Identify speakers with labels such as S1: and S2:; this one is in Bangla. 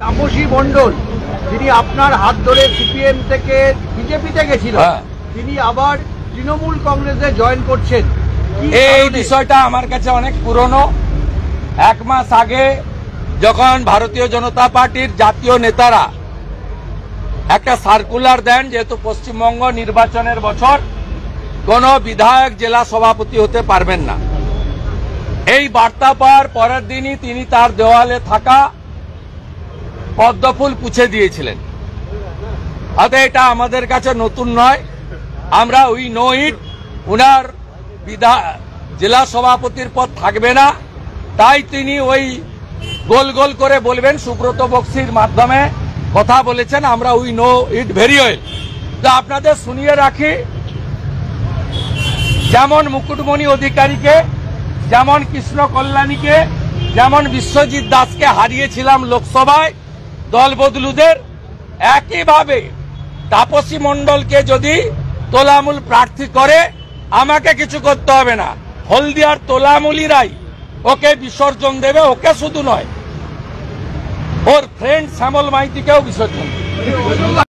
S1: তাপসী মণ্ডল যিনি আপনার হাত ধরে সিপিএম থেকে বিজেপিতে গেছিল, তিনি আবার তৃণমূল কংগ্রেসে জয়েন করছেন।
S2: এই বিষয়টা আমার কাছে অনেক পুরনো। এক মাস আগে যখন ভারতীয় জনতা পার্টির জাতীয় নেতারা একটা সার্কুলার দেন, যেহেতু পশ্চিমবঙ্গ নির্বাচনের বছর কোন বিধায়ক জেলা সভাপতি হতে পারবেন না, এই বার্তা পাওয়ার পরের দিনই তিনি তার দেওয়ালে থাকা পদ্মফুল পুছে দিয়েছিলেন। অতএব এটা আমাদের কাছে নতুন নয়, আমরা উই নো ইট। উনার জেলা সভাপতির পদ থাকবে না, তাই তিনি ওই গোল গোল করে বলবেন, সুব্রত বক্সির মাধ্যমে কথা বলেছেন, আমরা we know it very well. তো আপনাদের শুনিয়ে রাখি, যেমন মুকুটমণি অধিকারীকে, যেমন কৃষ্ণ কল্যাণীকে, যেমন বিশ্বজিৎ দাসকে হারিয়েছিলাম লোকসভায় দল বদলুদের, একইভাবে তাপসী মণ্ডলকে যদি তোলামূল প্রার্থী করে আমাকে কিছু করতে হবে না, হলদিয়ার তোলামূলীরাই ওকে বিসর্জন দেবে। ওকে শুধু নয়, ওর ফ্রেন্ড শ্যামল মাইতিকেও বিসর্জন দেবে।